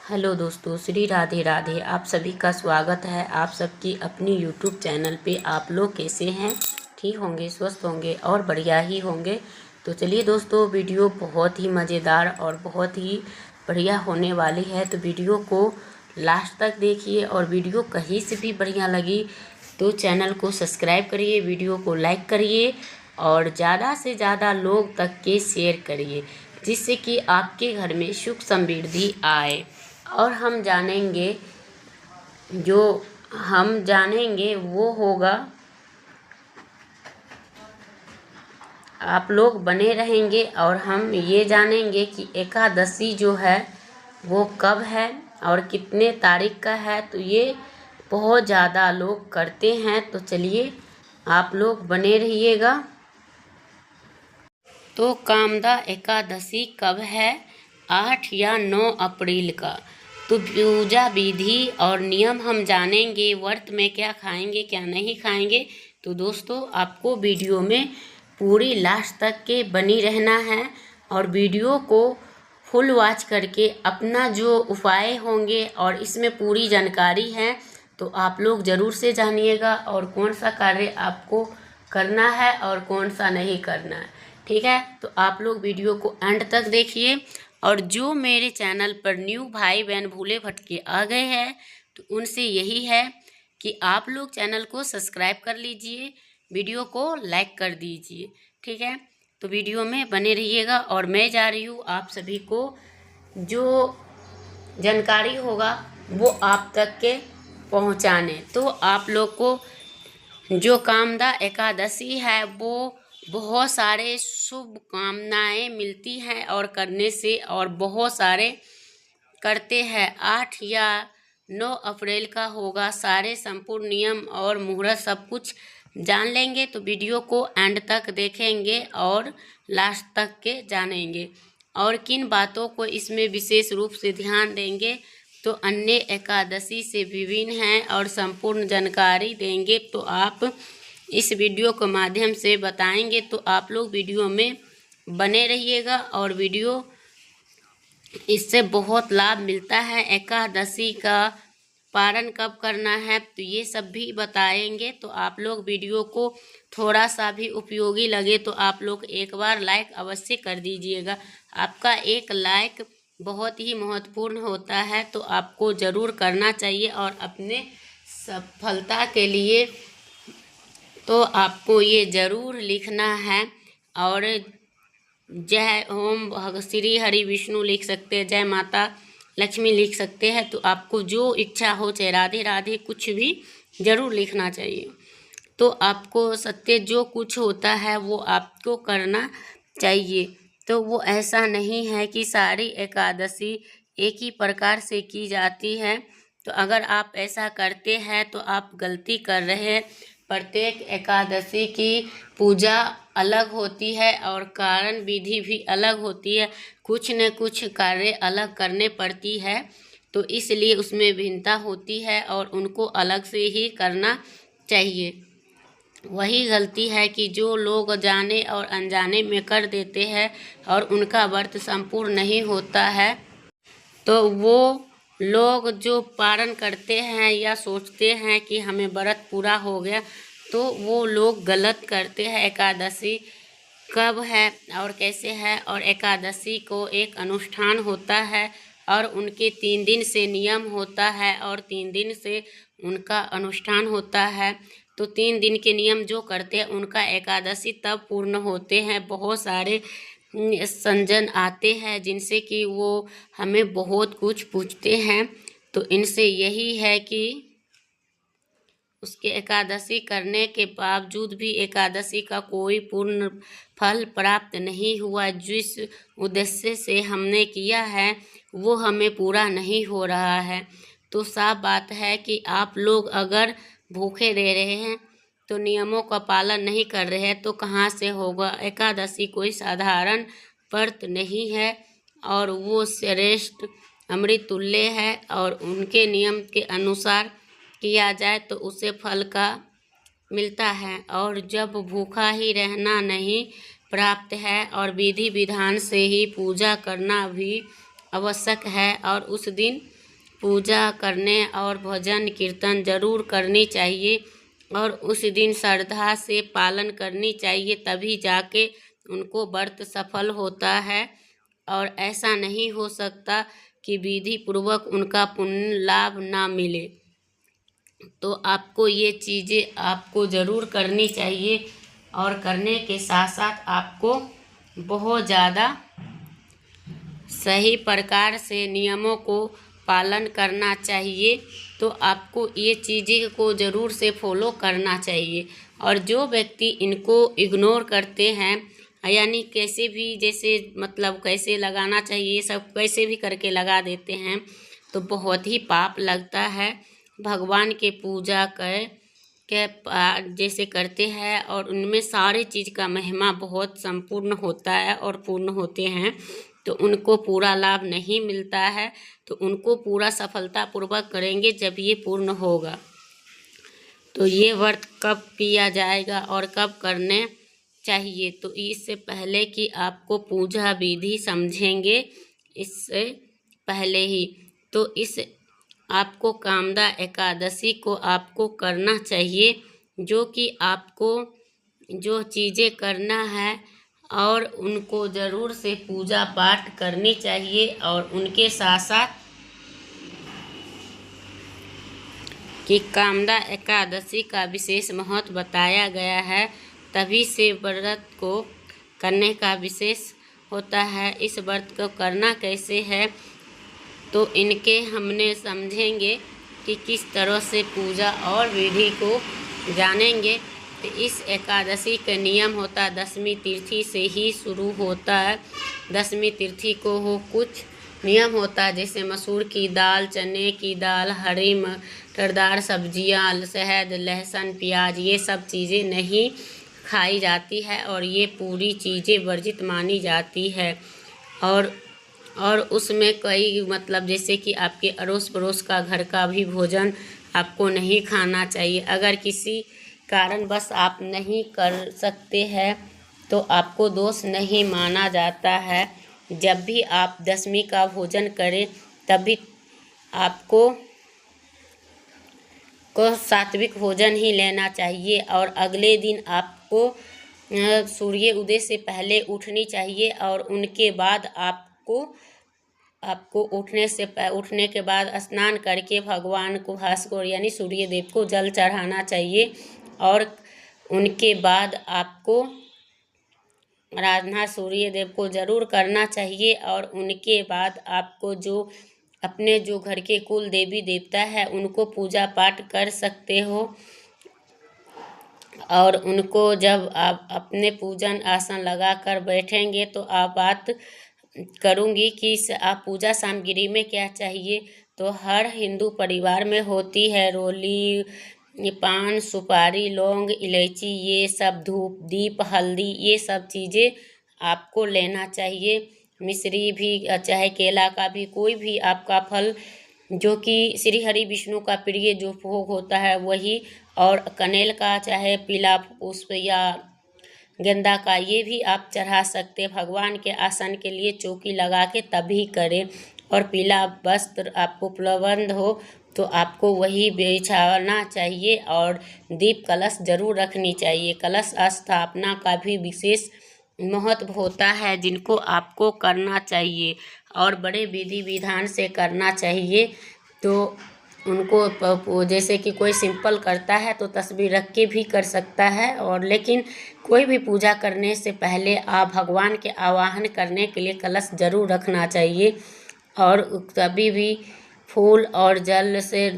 Hello दोस्तों, श्री राधे राधे। आप सभी का स्वागत है आप सबकी अपनी यूट्यूब चैनल पे। आप लोग कैसे हैं? ठीक होंगे, स्वस्थ होंगे और बढ़िया ही होंगे। तो चलिए दोस्तों, वीडियो बहुत ही मज़ेदार और बहुत ही बढ़िया होने वाली है। तो वीडियो को लास्ट तक देखिए और वीडियो कहीं से भी बढ़िया लगी तो चैनल को सब्सक्राइब करिए, वीडियो को लाइक करिए और ज़्यादा से ज़्यादा लोग तक के शेयर करिए, जिससे कि आपके घर में सुख समृद्धि आए। और हम जानेंगे वो होगा, आप लोग बने रहेंगे और हम ये जानेंगे कि एकादशी जो है वो कब है और कितने तारीख का है। तो ये बहुत ज़्यादा लोग करते हैं। तो चलिए आप लोग बने रहिएगा। तो कामदा एकादशी कब है? 8 या 9 अप्रैल का। तो पूजा विधि और नियम हम जानेंगे, व्रत में क्या खाएंगे क्या नहीं खाएंगे। तो दोस्तों, आपको वीडियो में पूरी लास्ट तक के बनी रहना है और वीडियो को फुल वॉच करके अपना जो उपाय होंगे और इसमें पूरी जानकारी है तो आप लोग ज़रूर से जानिएगा और कौन सा कार्य आपको करना है और कौन सा नहीं करना है। ठीक है, तो आप लोग वीडियो को एंड तक देखिए। और जो मेरे चैनल पर न्यू भाई बहन भूले भटके आ गए हैं तो उनसे यही है कि आप लोग चैनल को सब्सक्राइब कर लीजिए, वीडियो को लाइक कर दीजिए। ठीक है, तो वीडियो में बने रहिएगा और मैं जा रही हूँ आप सभी को जो जानकारी होगा वो आप तक के पहुँचाने। तो आप लोग को जो कामदा एकादशी है वो बहुत सारे शुभ कामनाएं मिलती हैं और करने से, और बहुत सारे करते हैं। 8 या 9 अप्रैल का होगा। सारे संपूर्ण नियम और मुहूर्त सब कुछ जान लेंगे। तो वीडियो को एंड तक देखेंगे और लास्ट तक के जानेंगे और किन बातों को इसमें विशेष रूप से ध्यान देंगे तो अन्य एकादशी से विभिन्न हैं और संपूर्ण जानकारी देंगे। तो आप इस वीडियो के माध्यम से बताएंगे तो आप लोग वीडियो में बने रहिएगा और वीडियो इससे बहुत लाभ मिलता है। एकादशी का पारण कब करना है तो ये सब भी बताएंगे। तो आप लोग वीडियो को थोड़ा सा भी उपयोगी लगे तो आप लोग एक बार लाइक अवश्य कर दीजिएगा। आपका एक लाइक बहुत ही महत्वपूर्ण होता है तो आपको ज़रूर करना चाहिए। और अपने सफलता के लिए तो आपको ये ज़रूर लिखना है और जय ओम श्री हरि विष्णु लिख सकते हैं, जय माता लक्ष्मी लिख सकते हैं। तो आपको जो इच्छा हो, चाहे राधे राधे कुछ भी ज़रूर लिखना चाहिए। तो आपको सत्य जो कुछ होता है वो आपको करना चाहिए। तो वो ऐसा नहीं है कि सारी एकादशी एक ही प्रकार से की जाती है। तो अगर आप ऐसा करते हैं तो आप गलती कर रहे हैं। प्रत्येक एकादशी की पूजा अलग होती है और कारण विधि भी अलग होती है। कुछ न कुछ कार्य अलग करने पड़ती है तो इसलिए उसमें भिन्नता होती है और उनको अलग से ही करना चाहिए। वही गलती है कि जो लोग जाने और अनजाने में कर देते हैं और उनका व्रत संपूर्ण नहीं होता है। तो वो लोग जो पारण करते हैं या सोचते हैं कि हमें व्रत पूरा हो गया, तो वो लोग गलत करते हैं। एकादशी कब है और कैसे है, और एकादशी को एक अनुष्ठान होता है और उनके 3 दिन से नियम होता है और 3 दिन से उनका अनुष्ठान होता है। तो 3 दिन के नियम जो करते हैं उनका एकादशी तब पूर्ण होते हैं। बहुत सारे संजन आते हैं जिनसे कि वो हमें बहुत कुछ पूछते हैं। तो इनसे यही है कि उसके एकादशी करने के बावजूद भी एकादशी का कोई पूर्ण फल प्राप्त नहीं हुआ। जिस उद्देश्य से हमने किया है वो हमें पूरा नहीं हो रहा है। तो साफ बात है कि आप लोग अगर भूखे रह रहे हैं तो नियमों का पालन नहीं कर रहे हैं तो कहाँ से होगा। एकादशी कोई साधारण व्रत नहीं है और वो श्रेष्ठ अमृत तुल्य है और उनके नियम के अनुसार किया जाए तो उसे फल का मिलता है। और जब भूखा ही रहना नहीं प्राप्त है और विधि विधान से ही पूजा करना भी आवश्यक है और उस दिन पूजा करने और भजन कीर्तन जरूर करनी चाहिए और उस दिन श्रद्धा से पालन करनी चाहिए, तभी जाके उनको व्रत सफल होता है। और ऐसा नहीं हो सकता कि विधि पूर्वक उनका पुण्य लाभ ना मिले। तो आपको ये चीज़ें आपको ज़रूर करनी चाहिए और करने के साथ साथ आपको बहुत ज़्यादा सही प्रकार से नियमों को पालन करना चाहिए। तो आपको ये चीज़ें को ज़रूर से फॉलो करना चाहिए। और जो व्यक्ति इनको इग्नोर करते हैं, यानी कैसे भी, जैसे मतलब कैसे लगाना चाहिए, ये सब कैसे भी करके लगा देते हैं, तो बहुत ही पाप लगता है। भगवान के पूजा के जैसे करते हैं और उनमें सारे चीज़ का महिमा बहुत संपूर्ण होता है और पूर्ण होते हैं, तो उनको पूरा लाभ नहीं मिलता है। तो उनको पूरा सफलतापूर्वक करेंगे जब ये पूर्ण होगा। तो ये व्रत कब किया जाएगा और कब करने चाहिए, तो इससे पहले कि आपको पूजा विधि समझेंगे, इससे पहले ही तो इस आपको कामदा एकादशी को आपको करना चाहिए, जो कि आपको जो चीज़ें करना है और उनको ज़रूर से पूजा पाठ करनी चाहिए। और उनके साथ साथ कि कामदा एकादशी का विशेष महत्व बताया गया है, तभी से व्रत को करने का विशेष होता है। इस व्रत को करना कैसे है, तो इनके हमने समझेंगे कि किस तरह से पूजा और विधि को जानेंगे। तो इस एकादशी का नियम होता है 10वीं तिथि से ही शुरू होता है। 10वीं तिथि को हो कुछ नियम होता है, जैसे मसूर की दाल, चने की दाल, हरी मटरदार सब्जियां, शहद, लहसुन, प्याज, ये सब चीज़ें नहीं खाई जाती है और ये पूरी चीज़ें वर्जित मानी जाती है। और उसमें कई मतलब जैसे कि आपके अड़ोस पड़ोस का घर का भी भोजन आपको नहीं खाना चाहिए। अगर किसी कारण बस आप नहीं कर सकते हैं तो आपको दोष नहीं माना जाता है। जब भी आप 10वीं का भोजन करें तभी आपको सात्विक भोजन ही लेना चाहिए। और अगले दिन आपको सूर्य उदय से पहले उठनी चाहिए और उनके बाद आपको उठने के बाद स्नान करके भगवान को भास्कर यानी सूर्य देव को जल चढ़ाना चाहिए। और उनके बाद आपको आराधना सूर्य देव को ज़रूर करना चाहिए। और उनके बाद आपको अपने जो घर के कुल देवी देवता है उनको पूजा पाठ कर सकते हो। और उनको जब आप अपने पूजन आसन लगा कर बैठेंगे तो आप बात करूँगी कि आप पूजा सामग्री में क्या चाहिए। तो हर हिंदू परिवार में होती है रोली, पान, सुपारी, लौंग, इलायची, ये सब, धूप दीप, हल्दी, ये सब चीज़ें आपको लेना चाहिए। मिश्री भी, चाहे केला का भी कोई भी आपका फल, जो कि श्री हरि विष्णु का प्रिय जो भोग होता है वही, और कनेल का चाहे पीला पुष्प या गेंदा का, ये भी आप चढ़ा सकते। भगवान के आसन के लिए चौकी लगा के तभी करें। और पीला वस्त्र आपको उपलब्ध हो तो आपको वही बिछाना चाहिए। और दीप कलश जरूर रखनी चाहिए। कलश स्थापना का भी विशेष महत्व होता है, जिनको आपको करना चाहिए और बड़े विधि विधान से करना चाहिए। तो उनको जैसे कि कोई सिंपल करता है तो तस्वीर रख के भी कर सकता है, और लेकिन कोई भी पूजा करने से पहले आप भगवान के आवाहन करने के लिए कलश जरूर रखना चाहिए। और कभी भी फूल और जल से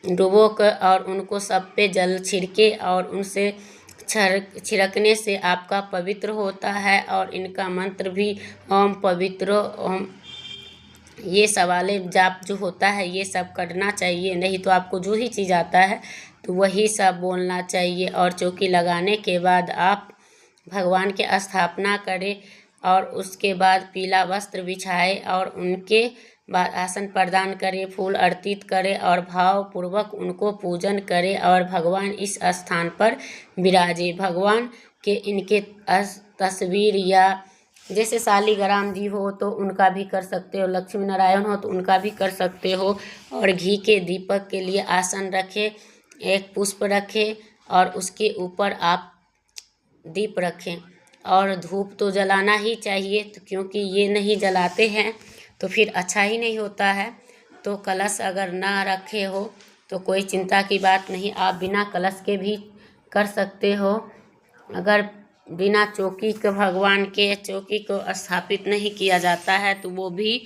डुबो कर और उनको सब पे जल छिड़के और उनसे छिड़कने से आपका पवित्र होता है। और इनका मंत्र भी ओम पवित्र ओम, ये सवाले जाप जो होता है ये सब करना चाहिए। नहीं तो आपको जो ही चीज़ आता है तो वही सब बोलना चाहिए। और चौकी लगाने के बाद आप भगवान के स्थापना करें और उसके बाद पीला वस्त्र बिछाए और उनके बाद आसन प्रदान करें, फूल अर्पित करें और भावपूर्वक उनको पूजन करें। और भगवान इस स्थान पर विराजे। भगवान के इनके तस्वीर या जैसे शालिग्राम जी हो तो उनका भी कर सकते हो, लक्ष्मी नारायण हो तो उनका भी कर सकते हो। और घी के दीपक के लिए आसन रखें, एक पुष्प रखें और उसके ऊपर आप दीप रखें। और धूप तो जलाना ही चाहिए, तो क्योंकि ये नहीं जलाते हैं तो फिर अच्छा ही नहीं होता है। तो कलश अगर ना रखे हो तो कोई चिंता की बात नहीं, आप बिना कलश के भी कर सकते हो। अगर बिना चौकी के भगवान के चौकी को स्थापित नहीं किया जाता है तो वो भी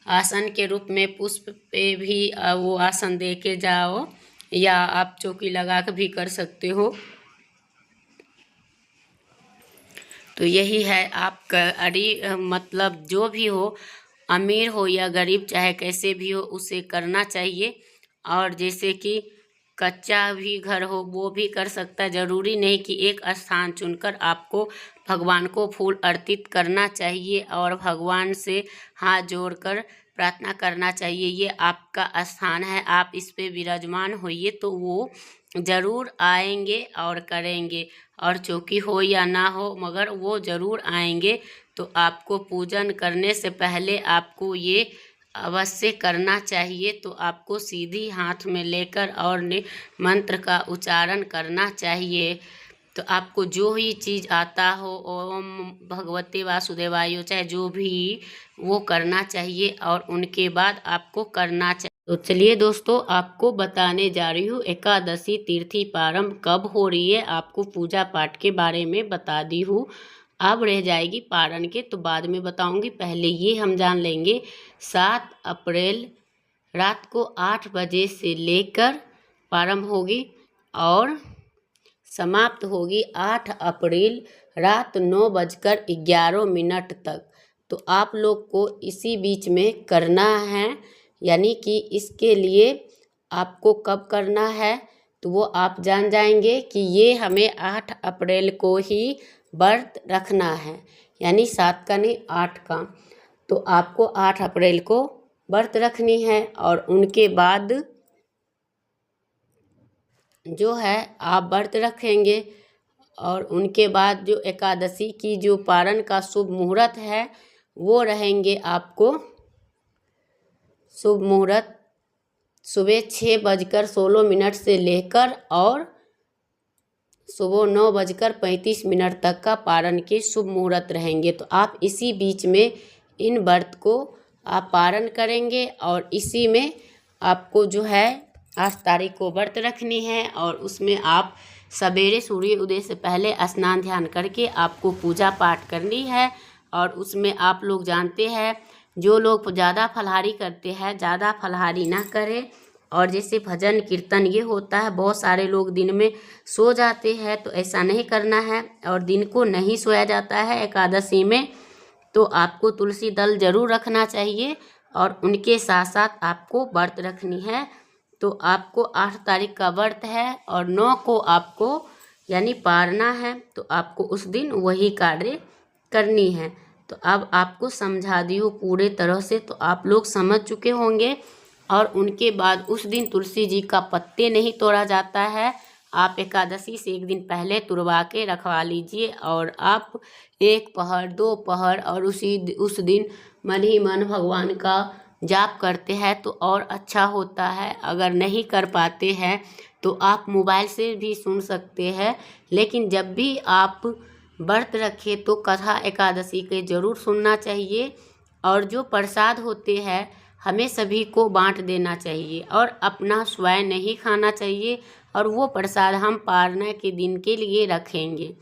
आसन के रूप में पुष्प पे भी वो आसन दे के जाओ, या आप चौकी लगा के भी कर सकते हो। तो यही है आपका मतलब जो भी हो, अमीर हो या गरीब, चाहे कैसे भी हो, उसे करना चाहिए। और जैसे कि कच्चा भी घर हो वो भी कर सकता है, ज़रूरी नहीं कि एक स्थान चुनकर आपको भगवान को फूल अर्पित करना चाहिए और भगवान से हाथ जोड़कर प्रार्थना करना चाहिए। ये आपका स्थान है, आप इस पे विराजमान होइए तो वो ज़रूर आएंगे और करेंगे। और चौकी हो या ना हो मगर वो ज़रूर आएंगे। तो आपको पूजन करने से पहले आपको ये अवश्य करना चाहिए। तो आपको सीधी हाथ में लेकर और मंत्र का उच्चारण करना चाहिए। तो आपको जो ही चीज़ आता हो, ओम भगवते वासुदेवाय, चाहे जो भी, वो करना चाहिए और उनके बाद आपको करना चाहिए। तो चलिए दोस्तों, आपको बताने जा रही हूँ एकादशी तिथि प्रारंभ कब हो रही है। आपको पूजा पाठ के बारे में बता दी हूँ, अब रह जाएगी पारण के तो बाद में बताऊंगी। पहले ये हम जान लेंगे 7 अप्रैल रात को 8 बजे से लेकर प्रारंभ होगी और समाप्त होगी 8 अप्रैल रात 9:11 तक। तो आप लोग को इसी बीच में करना है, यानी कि इसके लिए आपको कब करना है तो वो आप जान जाएंगे कि ये हमें 8 अप्रैल को ही व्रत रखना है, यानी 7 का नहीं 8 का। तो आपको 8 अप्रैल को व्रत रखनी है और उनके बाद जो है आप व्रत रखेंगे। और उनके बाद जो एकादशी की जो पारण का शुभ मुहूर्त है वो रहेंगे आपको शुभ मुहूर्त सुबह 6:16 से लेकर और सुबह 9:35 तक का पारण के शुभ मुहूर्त रहेंगे। तो आप इसी बीच में इन व्रत को आप पारण करेंगे और इसी में आपको जो है 8 तारीख को व्रत रखनी है। और उसमें आप सवेरे सूर्य उदय से पहले स्नान ध्यान करके आपको पूजा पाठ करनी है। और उसमें आप लोग जानते हैं, जो लोग ज़्यादा फलाहारी करते हैं ज़्यादा फलाहारी ना करें। और जैसे भजन कीर्तन ये होता है, बहुत सारे लोग दिन में सो जाते हैं, तो ऐसा नहीं करना है। और दिन को नहीं सोया जाता है एकादशी में, तो आपको तुलसी दल जरूर रखना चाहिए और उनके साथ साथ आपको व्रत रखनी है। तो आपको 8 तारीख का व्रत है और 9 को आपको यानी पारना है, तो आपको उस दिन वही कार्य करनी है। तो अब आपको समझा दी हूँ पूरे तरह से, तो आप लोग समझ चुके होंगे। और उनके बाद उस दिन तुलसी जी का पत्ते नहीं तोड़ा जाता है, आप एकादशी से एक दिन पहले तुड़वा के रखवा लीजिए। और आप 1 पहर 2 पहर और उस दिन मन ही मन भगवान का जाप करते हैं तो और अच्छा होता है। अगर नहीं कर पाते हैं तो आप मोबाइल से भी सुन सकते हैं, लेकिन जब भी आप व्रत रखें तो कथा एकादशी के ज़रूर सुनना चाहिए। और जो प्रसाद होते हैं हमें सभी को बांट देना चाहिए और अपना स्वयं नहीं खाना चाहिए। और वो प्रसाद हम पारना के दिन के लिए रखेंगे,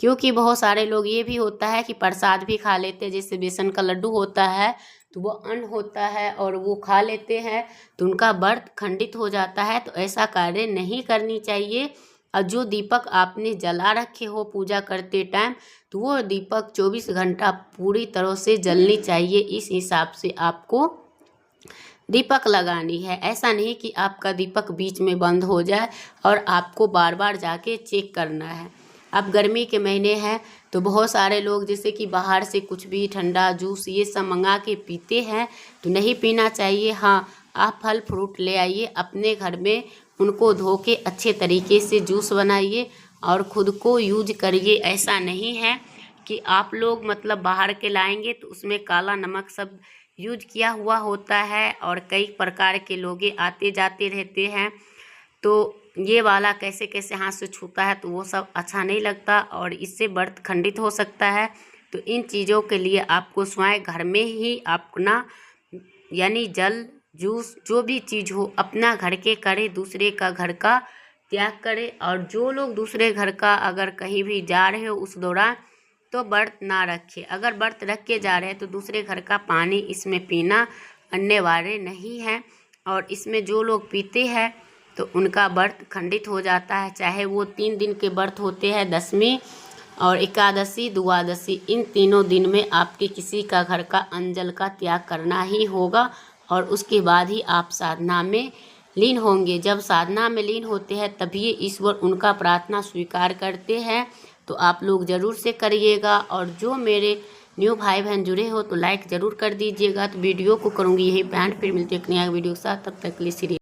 क्योंकि बहुत सारे लोग ये भी होता है कि प्रसाद भी खा लेते हैं। जैसे बेसन का लड्डू होता है तो वो अन्न होता है और वो खा लेते हैं तो उनका व्रत खंडित हो जाता है। तो ऐसा कार्य नहीं करनी चाहिए। और जो दीपक आपने जला रखे हो पूजा करते टाइम, तो वो दीपक 24 घंटा पूरी तरह से जलनी चाहिए। इस हिसाब से आपको दीपक लगानी है। ऐसा नहीं कि आपका दीपक बीच में बंद हो जाए और आपको बार बार जाके चेक करना है। अब गर्मी के महीने हैं तो बहुत सारे लोग जैसे कि बाहर से कुछ भी ठंडा जूस ये सब मंगा के पीते हैं, तो नहीं पीना चाहिए। हाँ, आप फल फ्रूट ले आइए अपने घर में, उनको धो के अच्छे तरीके से जूस बनाइए और ख़ुद को यूज करिए। ऐसा नहीं है कि आप लोग मतलब बाहर के लाएंगे तो उसमें काला नमक सब यूज किया हुआ होता है और कई प्रकार के लोग आते जाते रहते हैं, तो ये वाला कैसे कैसे हाथ से छूता है तो वो सब अच्छा नहीं लगता और इससे व्रत खंडित हो सकता है। तो इन चीज़ों के लिए आपको स्वयं घर में ही अपना यानी जल जूस जो भी चीज़ हो अपना घर के करे, दूसरे का घर का त्याग करे। और जो लोग दूसरे घर का अगर कहीं भी जा रहे हो उस दौरान तो व्रत ना रखे। अगर व्रत रख के जा रहे हैं तो दूसरे घर का पानी इसमें पीना अनिवार्य नहीं है। और इसमें जो लोग पीते हैं तो उनका व्रत खंडित हो जाता है, चाहे वो 3 दिन के व्रत होते हैं, दशमी और एकादशी द्वादशी। इन तीनों दिन में आपके किसी का घर का अंजल का त्याग करना ही होगा और उसके बाद ही आप साधना में लीन होंगे। जब साधना में लीन होते हैं तभी ईश्वर उनका प्रार्थना स्वीकार करते हैं। तो आप लोग ज़रूर से करिएगा। और जो मेरे न्यू भाई बहन जुड़े हो तो लाइक ज़रूर कर दीजिएगा। तो वीडियो को करूँगी यही बैंड, फिर मिलते हैं एक नया वीडियो के साथ, तब तक के लिए श्री